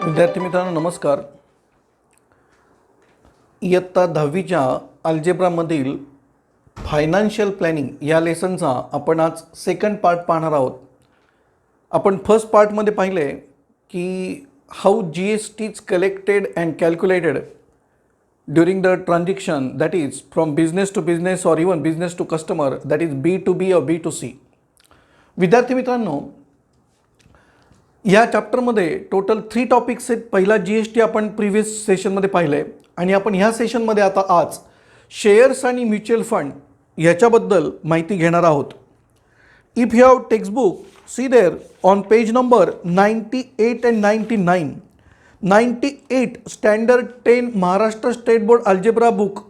विद्यार्थी मित्रांनो नमस्कार. इयत्ता 10वीच्या अल्जेब्रामधील फायनान्शियल प्लॅनिंग या लेसनचा आपण आज सेकंड पार्ट पाहणार आहोत. आपण फर्स्ट पार्टमध्ये पाहिले की how GST is collected and calculated during the transaction that is from business to business or even business to customer that is B2B और B2C. विद्यार्थी मित्रांनो या चॅप्टरमध्ये टोटल 3 टॉपिक्स आहेत. पहिला GST आपण प्रिव्हियस सेशनमध्ये पाहिलं आहे आणि आपण ह्या सेशनमध्ये आता आज शेअर्स आणि म्युच्युअल फंड याच्याबद्दल माहिती घेणार आहोत. If you have textbook see there on page number 98 and 99. 98 standard 10 Maharashtra state board algebra book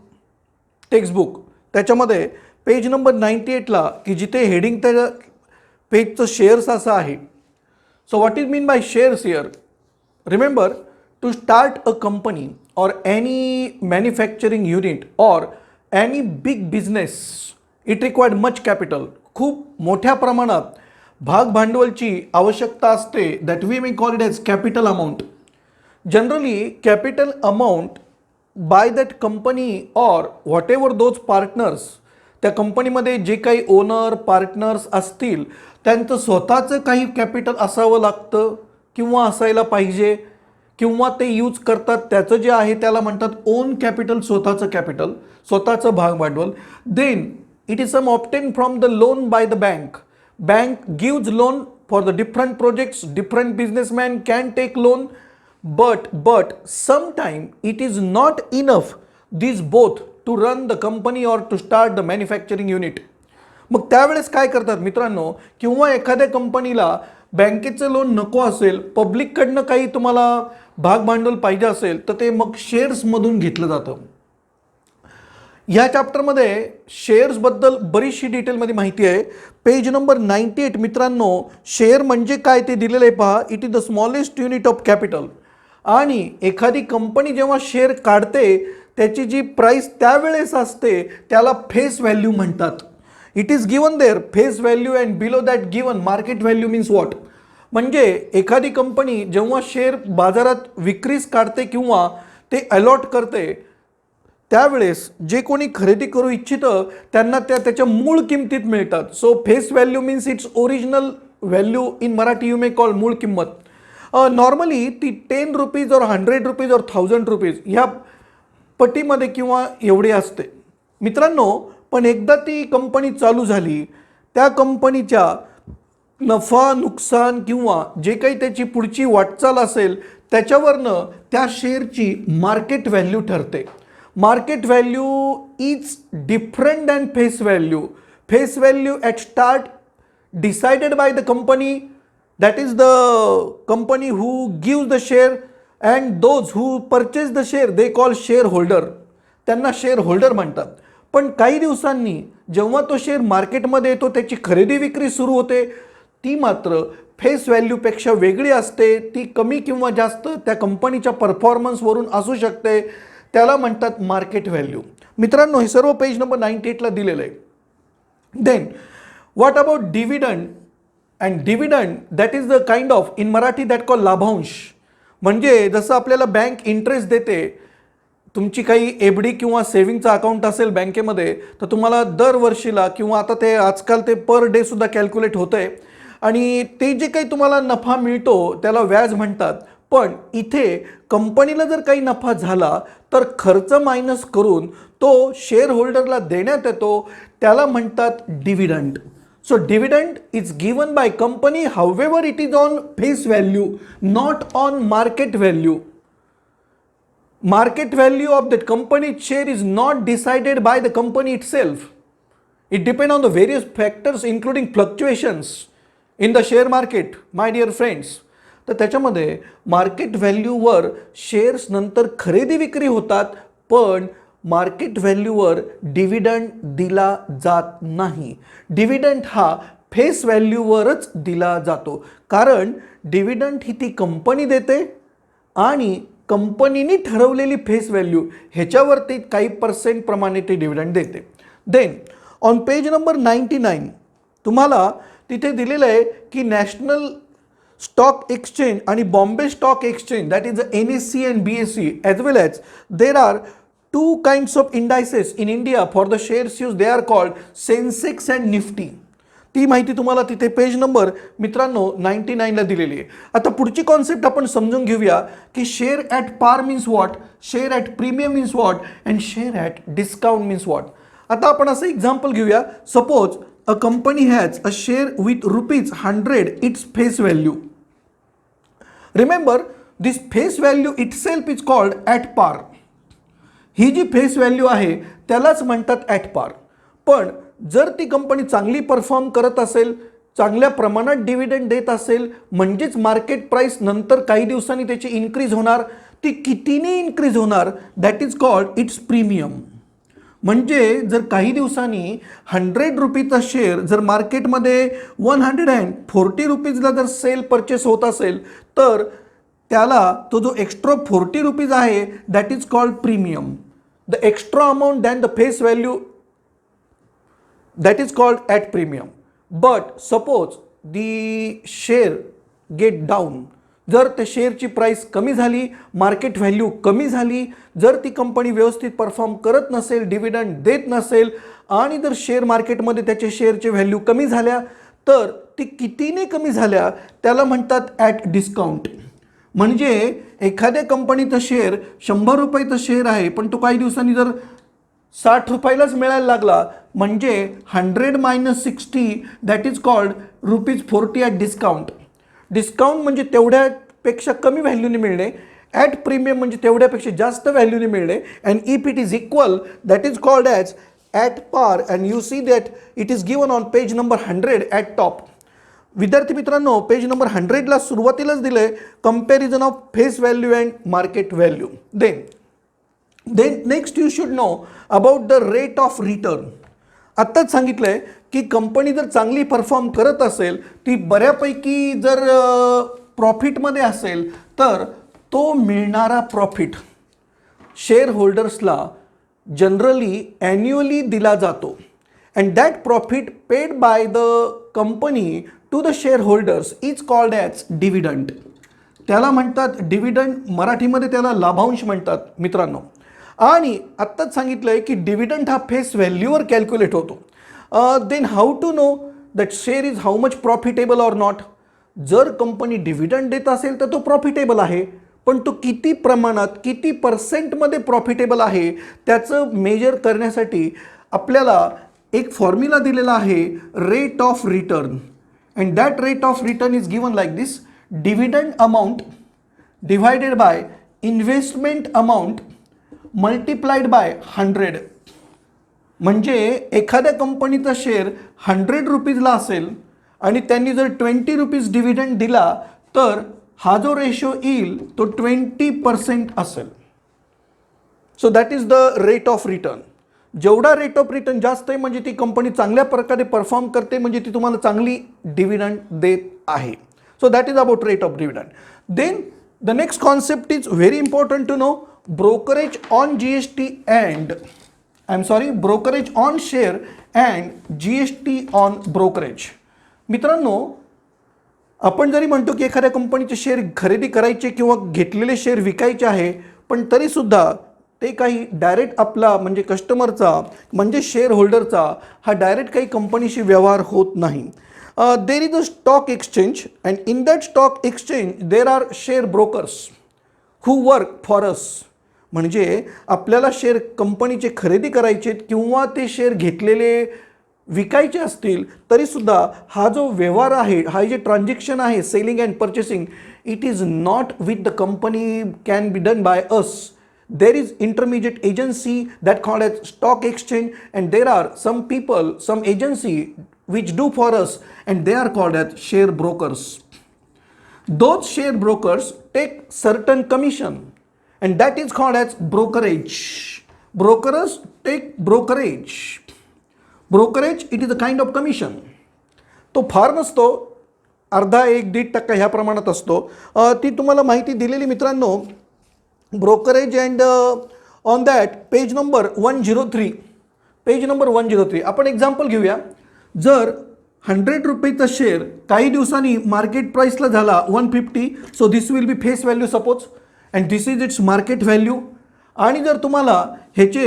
textbook त्याच्यामध्ये पेज नंबर 98ला की जिथे हेडिंग त्या पेजचं शेअर्स असं आहे. So what is mean by shares here? Remember, to start a company or any manufacturing unit or any big business, it required much capital. खूप मोठ्या प्रमाणात भाग भांडवलची आवश्यकता असते. That we may call it as capital amount. Generally, capital amount by that company or whatever those partners, त्या कंपनीमध्ये जे काही ओनर पार्टनर्स असतील त्यांचं स्वतःचं काही कॅपिटल असावं लागतं किंवा असायला पाहिजे किंवा ते यूज करतात. त्याचं जे आहे त्याला म्हणतात ओन कॅपिटल, स्वतःचं कॅपिटल, स्वतःचं भाग भांडवल. Then it is some obtained from the loan by the bank. Bank gives loan for the different projects. Different businessman can take loan but sometime it is not enough these both to run the company or to start the manufacturing unit. मग त्यावेळेस काय करतात मित्रांनो, किंवा एखाद्या कंपनीला बँकेचं loan नको असेल, पब्लिककडनं काही तुम्हाला भाग भांडवल पाहिजे असेल तर ते मग शेअर्समधून घेतलं जातं. या चॅप्टरमध्ये शेअर्सबद्दल बरीचशी डिटेलमध्ये माहिती आहे. पेज नंबर 98 मित्रांनो, शेअर म्हणजे काय ते दिलेलं आहे पहा. It is the smallest unit of capital. आणि एखादी कंपनी जेव्हा शेअर काढते त्याची जी प्राईस त्यावेळेस असते त्याला फेस व्हॅल्यू म्हणतात. It is given there face value and below that given market value means what. म्हणजे एखादी कंपनी जेव्हा शेअर बाजारात विक्रीस काढते किंवा ते अलॉट करते त्यावेळेस जे कोणी खरेदी करू इच्छितं त्यांना त्याच्या मूळ किमतीत मिळतात. So face value means its original value. In Marathi you may call मूळ किंमत. नॉर्मली ती 10 रुपीज और 100 रुपीज और 1000 रुपीज ह्या पटीमध्ये किंवा एवढी असते मित्रांनो. पण एकदा ती कंपनी चालू झाली त्या कंपनीच्या नफा नुकसान किंवा जे काही त्याची पुढची वाटचाल असेल त्याच्यावरनं त्या शेअरची मार्केट व्हॅल्यू ठरते. Market value is different than face value. Face value at start decided by the company, that is the company who gives the share, and those who purchase the share they call shareholder. त्यांना share holder म्हणतात. पण काही दिवसांनी जेव्हा तो share मार्केटमध्ये येतो त्याची खरेदी विक्री सुरू होते ती मात्र फेस व्हॅल्यूपेक्षा वेगळी असते. ती कमी किंवा जास्त त्या कंपनीच्या परफॉर्मन्सवरून असू शकते. त्याला म्हणतात मार्केट व्हॅल्यू. मित्रांनो हे सर्व पेज नंबर 98ला दिलेलं आहे. Then what about dividend. And dividend that is the kind of in Marathi that call लाभांश. म्हणजे जसं आपल्याला बँक इंटरेस्ट देते, तुमची काही FD किंवा सेव्हिंगचं अकाउंट असेल बँकेमध्ये तर तुम्हाला दरवर्षीला किंवा आता ते आजकाल ते पर डे सुद्धा कॅल्क्युलेट होतं आहे आणि ते जे काही तुम्हाला नफा मिळतो त्याला व्याज म्हणतात. पण इथे कंपनीला जर काही नफा झाला तर खर्च मायनस करून तो शेअर होल्डरला देण्यात येतो, त्याला म्हणतात dividend. So dividend is given by company, however it is on face value, not on market value. Market value of that company's share is not decided by the company itself. It depends on the various factors including fluctuations in the share market, my dear friends. तर त्याच्यामध्ये market व्हॅल्यूवर shares नंतर खरेदी विक्री होतात पण market व्हॅल्यूवर dividend दिला जात नाही. डिव्हिडंड हा फेस व्हॅल्यूवरच दिला जातो कारण डिव्हिडंड ही ती कंपनी देते आणि कंपनीने ठरवलेली फेस व्हॅल्यू ह्याच्यावरती काही % प्रमाणे ते डिव्हिडंड देते. देन ऑन पेज नंबर 99 तुम्हाला तिथे दिलेलं आहे की नॅशनल स्टॉक एक्सचेंज आणि Bombay stock exchange, that is NSE and BSE, as well as there are two kinds of indices in India for the shares used. They are called Sensex and Nifty. ती माहिती तुम्हाला तिथे page number मित्रांनो 99 ला दिलेली आहे. आता पुढची कॉन्सेप्ट आपण समजून घेऊया की शेअर ॲट पार means what, share at premium means what and share at discount means what. आता आपण असं एक्झाम्पल घेऊया. Suppose a company has a share with ₹100 its face value. Remember this face value itself is called at पार. ही जी face value आहे त्यालाच म्हणतात at पार. पण जर ती कंपनी चांगली परफॉर्म करत असेल, चांगल्या प्रमाणात डिव्हिडंड देत असेल, म्हणजेच मार्केट प्राइस नंतर काही दिवसांनी त्याची इन्क्रीज होणार, ती कितीने इन्क्रीज होणार, that is called its premium. म्हणजे जर काही दिवसांनी ₹100चा शेअर जर मार्केटमध्ये ₹140ला जर सेल परचेस होत असेल तर त्याला तो जो एक्स्ट्रा ₹40 आहे that is called premium. The extra amount than the face value, that is called at premium. But suppose the share get down, जर त्या शेअरची प्राइस कमी झाली, मार्केट व्हॅल्यू कमी झाली, जर ती कंपनी व्यवस्थित परफॉर्म करत नसेल, डिव्हिडंड देत नसेल आणि जर शेअर मार्केटमध्ये त्याचे शेअरचे व्हॅल्यू कमी झाल्या तर ती कितीने कमी झाल्या त्याला म्हणतात ॲट डिस्काउंट. म्हणजे एखाद्या कंपनीचं शेअर ₹100चं शेअर आहे पण तो काही दिवसांनी जर ₹60लाच मिळायला लागला, म्हणजे 100 - 60 that is called ₹40 at discount. Discount म्हणजे तेवढ्यापेक्षा कमी व्हॅल्यूने मिळणे, ॲट प्रीमियम म्हणजे तेवढ्यापेक्षा जास्त व्हॅल्यूने मिळणे. And if it is equal that is called as at par. And you see that it is given on page number 100 at top. विद्यार्थी मित्रांनो, page number 100ला सुरुवातीलाच दिलं आहे comparison of face value and market value. Then next you should know about the rate of return. आत्ताच सांगितलं आहे की कंपनी जर चांगली परफॉर्म करत असेल, ती बऱ्यापैकी जर प्रॉफिटमध्ये असेल तर तो मिळणारा प्रॉफिट शेअर होल्डर्सला जनरली ॲन्युअली दिला जातो. And that profit paid by the company to the share holders is called as dividend. त्याला म्हणतात डिव्हिडंड, मराठीमध्ये त्याला लाभांश म्हणतात मित्रांनो. आणि आत्ताच सांगितलं आहे की डिव्हिडंड हा फेस व्हॅल्यूवर कॅल्क्युलेट होतो. Then how to know that share is how much profitable or not. जर कंपनी डिव्हिडंड देत असेल तर तो प्रॉफिटेबल आहे, पण तो किती प्रमाणात, किती पर्सेंटमध्ये प्रॉफिटेबल आहे त्याचं मेजर करण्यासाठी आपल्याला एक फॉर्म्युला दिलेला आहे, rate of return. And that rate of return is given like this: dividend amount divided by investment amount multiplied by 100. म्हणजे एखाद्या कंपनीचा शेअर ₹100ला असेल आणि त्यांनी जर ₹20 डिव्हिडंड दिला तर हा जो रेशो येईल तो 20% असेल. So that is the rate of return. जेवढा रेट ऑफ रिटर्न जास्त आहे म्हणजे ती कंपनी चांगल्या प्रकारे परफॉर्म करते, म्हणजे ती तुम्हाला चांगली डिव्हिडंड देत आहे. So that is about rate of dividend. Then the next concept is very important to know: brokerage on GST and brokerage on share and GST on brokerage. मित्रांनो, आपण जरी म्हणतो की एखाद्या कंपनीचे शेअर खरेदी करायचे किंवा घेतलेले शेअर विकायचे आहे, पण तरीसुद्धा ते काही डायरेक्ट आपला म्हणजे कस्टमरचा म्हणजे शेअर होल्डरचा हा डायरेक्ट काही कंपनीशी व्यवहार होत नाही. There is a stock exchange and in that stock exchange there are share brokers who work for us. म्हणजे आपल्याला शेअर कंपनीचे खरेदी करायचे किंवा ते शेअर घेतलेले विकायचे असतील तरीसुद्धा हा जो व्यवहार आहे, हा जे ट्रान्झॅक्शन आहे selling and purchasing, it is not with the company, can be done by us. There is intermediate agency that called as stock exchange and there are some people, some agency which do for us and they are called as share brokers. Those share brokers take certain commission and that is called as brokerage. Brokers take brokerage. Brokerage, it is a kind of commission. तो फार नसतो, अर्धा 1-1.5% ह्या प्रमाणात असतो. ती तुम्हाला माहिती दिलेली मित्रांनो. Brokerage and on that page number 103. Page number 103 आपण एक्झाम्पल घेऊया. जर 100 रुपयेचा शेअर काही दिवसांनी मार्केट प्राईसला झाला 150, so this will be face value suppose and this is its market value. आणि जर तुम्हाला ह्याचे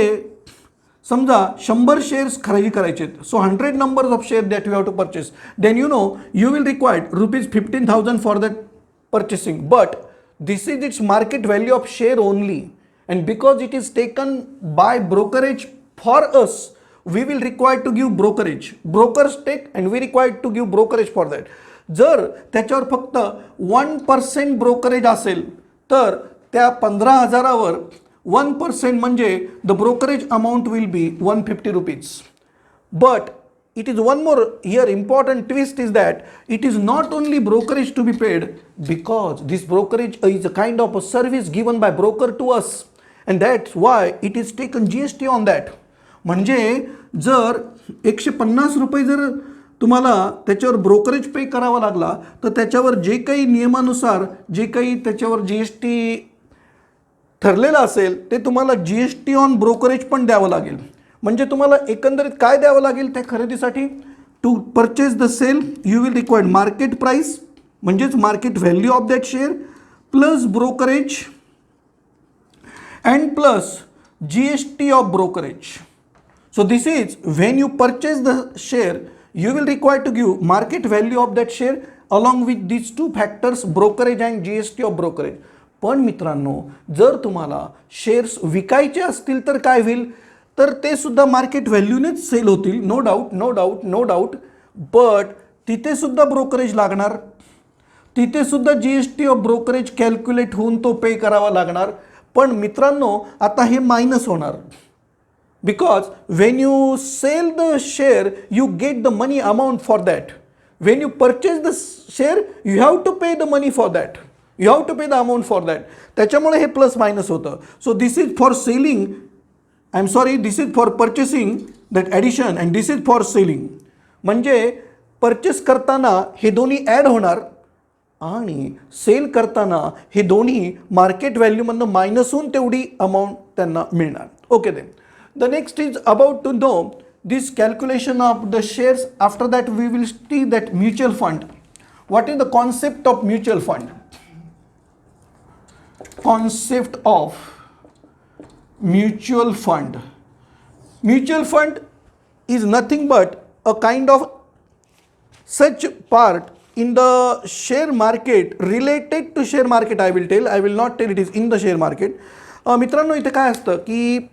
समजा 100 शेअर्स खरेदी करायचे आहेत, so 100 numbers of share that you have to purchase, then you will required ₹15,000 for that purchasing, but this is its market value of share only, and because it is taken by brokerage for us, we will require to give brokerage. Brokers take and we required to give brokerage for that. जर त्याच्यावर फक्त 1% brokerage असेल तर त्या 15,000वर 1% म्हणजे the brokerage amount will be 150 rupees. But it is one more here important twist is that it is not only brokerage to be paid, because this brokerage is a kind of a service given by broker to us, and that's why it is taken GST on that. म्हणजे जर 150 रुपये जर तुम्हाला त्याच्यावर brokerage pay करावा लागला तर त्याच्यावर जे काही नियमानुसार जे काही त्याच्यावर GST ठरलेलं असेल ते तुम्हाला GST ऑन ब्रोकरेज पण द्यावं लागेल. म्हणजे तुम्हाला एकंदरीत काय द्यावं लागेल त्या खरेदीसाठी? To purchase the sale you will required market price म्हणजेच market value of that share plus brokerage and plus GST of brokerage. So this is when you purchase the share you will require to give market value of that share along with these two factors brokerage and GST of brokerage. पण मित्रांनो जर तुम्हाला shares विकायचे असतील तर काय होईल? तर ते सुद्धा मार्केट व्हॅल्यूनेच सेल होतील, नो डाऊट. बट तिथे सुद्धा ब्रोकरेज लागणार, तिथे सुद्धा GST ऑफ ब्रोकरेज कॅल्क्युलेट होऊन तो पे करावा लागणार. पण मित्रांनो आता हे मायनस होणार, because when you sell the share you get the money amount for that. When you purchase the share you have to pay the money for that, you have to pay the amount for that. त्याच्यामुळे हे plus minus होतं. So this is for selling, this is for purchasing that addition and this is for selling. म्हणजे purchase करताना हे दोन्ही add होणार आणि sale करताना हे दोन्ही मार्केट व्हॅल्यूमधनं मायनस होऊन तेवढी अमाऊंट त्यांना मिळणार. Okay then the next is about to know this calculation of the shares. After that we will see that mutual fund. What is the concept of mutual fund? Concept of mutual fund. Mutual fund is nothing but a kind of such part in the share market related to share market. I will not tell it is in the share market. मित्रांनो इथे काय असतं की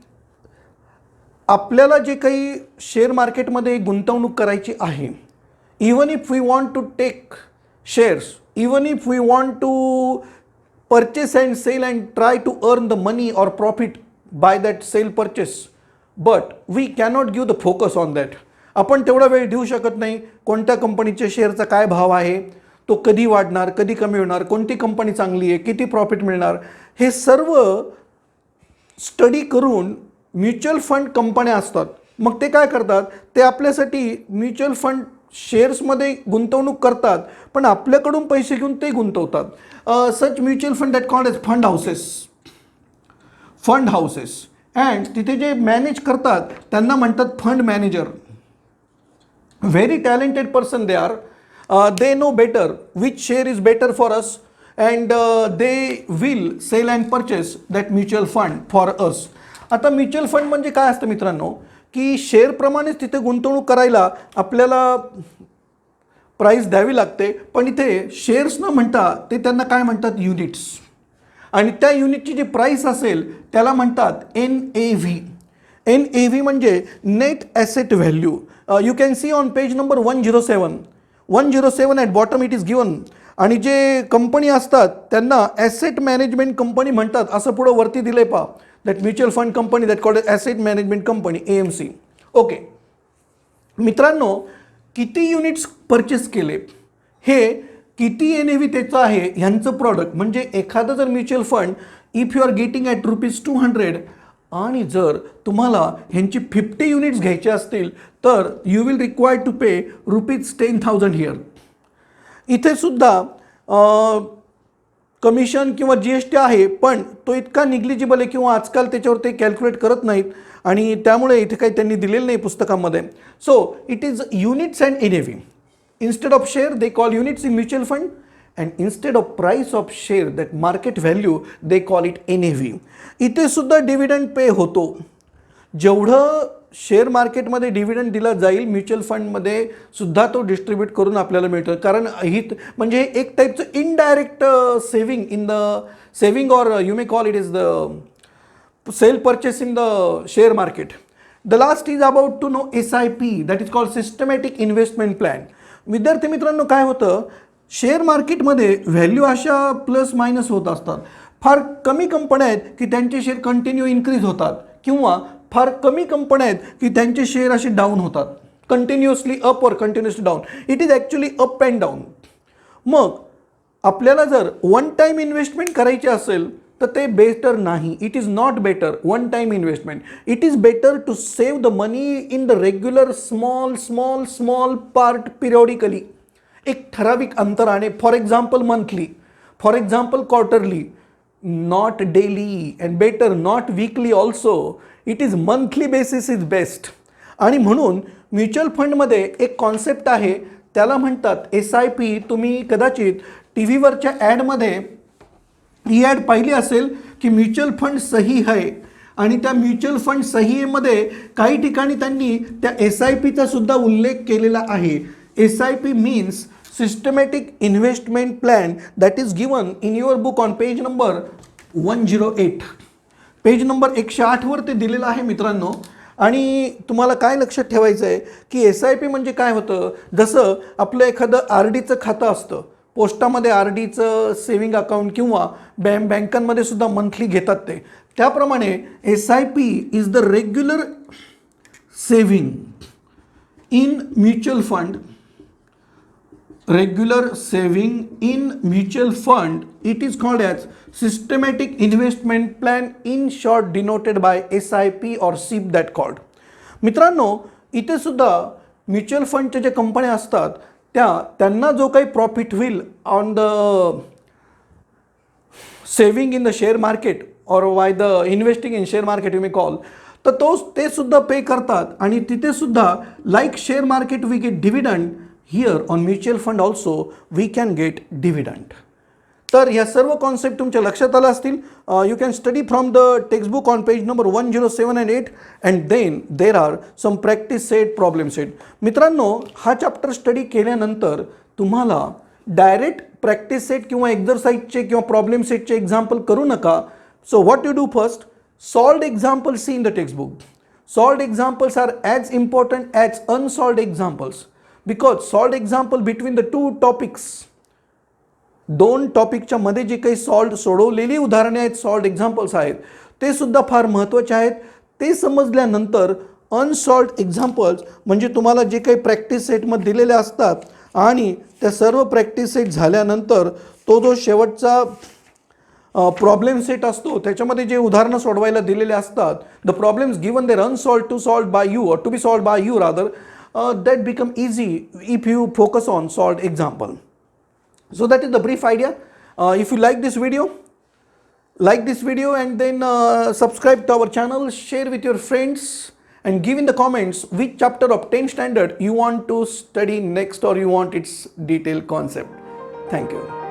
आपल्याला जे काही share मार्केटमध्ये गुंतवणूक करायची आहे, even if we want to take shares, even if we want to purchase and sell and try to earn the money or profit by that sale purchase, but we cannot give the focus on that. आपण तेवढा वेळ देऊ शकत नाही कोणत्या कंपनीच्या शेअरचा काय भाव आहे, तो कधी वाढणार कधी कमी होणार, कोणती कंपनी चांगली आहे, किती प्रॉफिट मिळणार, हे सर्व स्टडी करून म्युच्युअल फंड कंपन्या असतात. मग ते काय करतात, ते आपल्यासाठी म्युच्युअल फंड शेअर्समध्ये गुंतवणूक करतात पण आपल्याकडून पैसे घेऊन ते गुंतवतात. Such mutual fund that called as fund houses and तिथे जे मॅनेज करतात त्यांना म्हणतात fund manager. Very talented person they are. They know better which share is better for us and they will sell and purchase that mutual fund for us. आता mutual fund म्हणजे काय असतं मित्रांनो की शेअरप्रमाणेच तिथे गुंतवणूक करायला आपल्याला प्राईस द्यावी लागते, पण इथे शेअर्स न म्हणता ते त्यांना काय म्हणतात युनिट्स, आणि त्या युनिटची जी प्राईस असेल त्याला म्हणतात NAV. NAV म्हणजे net asset value. You can see on page number 107 at bottom it is given. आणि जे कंपनी असतात त्यांना ॲसेट मॅनेजमेंट कंपनी म्हणतात, असं पुढं वरती दिले पहा, that mutual fund company that called asset management company AMC. Okay मित्रांनो किती युनिट्स परचेस केले, हे किती NAV त्याचं आहे ह्यांचं प्रॉडक्ट. म्हणजे एखादं जर mutual fund if you are getting at ₹200 आणि जर तुम्हाला ह्यांची 50 युनिट्स घ्यायचे असतील तर you will require to pay ₹10,000 here. इथे सुद्धा कमिशन किंवा GST आहे, पण तो इतका निग्लिजिबल आहे किंवा आजकाल त्याच्यावर ते कॅल्क्युलेट करत नाहीत आणि त्यामुळे इथे काही त्यांनी दिलेलं नाही पुस्तकामध्ये. So it is units and NAV. Instead of share, they call units in mutual fund, and instead of price of share, that market value, they call it NAV. इथे सुद्धा डिव्हिडंड पे होतो. जेवढं शेअर मार्केटमध्ये डिव्हिडंड दिला जाईल mutual फंडमध्ये सुद्धा तो डिस्ट्रीब्यूट करून आपल्याला मिळतं. कारण ही म्हणजे एक टाईपचं indirect saving in the saving, or you may call it is the sale purchase in the share market. The last is about to know SIP, that is called systematic investment plan. विद्यार्थी मित्रांनो, काय होतं, share मार्केटमध्ये value अशा plus minus होत असतात. फार कमी कंपन्या आहेत की त्यांचे शेअर कंटिन्यू इन्क्रीज होतात, किंवा फार कमी कंपन्या आहेत की त्यांचे शेअर असे डाऊन होतात, कंटिन्युअसली अप और continuously down. It is actually up and down. मग आपल्याला जर वन टाईम इन्व्हेस्टमेंट करायची असेल तर ते बेटर नाही. It is not better one time investment. It is better to save the money in the regular small small small part periodically, एक ठराविक अंतराने. For example monthly, for example quarterly, not daily, and better not weekly also. It is monthly basis is best. आणि म्हणून mutual फंडमध्ये एक concept आहे, त्याला म्हणतात SIP. तुम्ही कदाचित टी व्हीवरच्या ॲडमध्ये ही ॲड पाहिली असेल की म्युच्युअल फंड सही आहे, आणि त्या म्युच्युअल फंड सहीमध्ये काही ठिकाणी त्यांनी त्या SIPचा सुद्धा उल्लेख केलेला आहे. SIP means systematic investment plan, that is given in your book on page number 108. Page number 108 वर ते दिलेलं आहे मित्रांनो. आणि तुम्हाला काय लक्षात ठेवायचं आहे की SIP म्हणजे काय होतं, जसं आपलं एखादं RDचं खातं असतं, पोस्टामध्ये RDचं सेव्हिंग अकाउंट, किंवा बँकांमध्ये सुद्धा मंथली घेतात ते, त्याप्रमाणे SIP is the regular saving in mutual fund. Regular saving in mutual fund, it is called as systematic investment plan, in short denoted by SIP or SIP that called. मित्रांनो, इथे सुद्धा mutual फंडच्या ज्या कंपन्या असतात त्यांना जो काही प्रॉफिट होईल on the saving in the share market और by the investing in share market you may call, तर ते सुद्धा पे करतात. आणि तिथे सुद्धा like share market we get dividend, here on mutual fund also we can get dividend. तर ह्या सर्व कॉन्सेप्ट तुमच्या लक्षात आला असतील. You can study from the textbook on page number 107 and 8, and then there are some practice set, problem set. मित्रांनो, हा chapter study केल्यानंतर तुम्हाला डायरेक्ट प्रॅक्टिस सेट किंवा एक्झरसाइजचे किंवा प्रॉब्लेम सेटचे एक्झाम्पल करू नका. So what you do first, solved example see in the textbook. Solved examples are as important as unsolved examples, because solved example between the two topics, दोन टॉपिकच्या मध्ये जे काही सोडवलेली उदाहरणे आहेत, सॉल्व्ड एक्झाम्पल्स आहेत, ते सुद्धा फार महत्त्वाचे आहेत. ते समजल्यानंतर अनसॉल्व्ड एक्झाम्पल्स म्हणजे तुम्हाला जे काही प्रॅक्टिस सेटमध्ये दिलेले असतात, आणि त्या सर्व प्रॅक्टिस सेट झाल्यानंतर तो जो शेवटचा प्रॉब्लेम सेट असतो त्याच्यामध्ये जे उदाहरणं सोडवायला दिलेले असतात, the problems given there unsolved to solved by you, और to be solved by you rather, that become easy if you focus on solved example. So that is the brief idea. If you like this video and then subscribe to our channel, share with your friends, and give in the comments which chapter of 10th standard you want to study next, or you want its detailed concept. Thank you.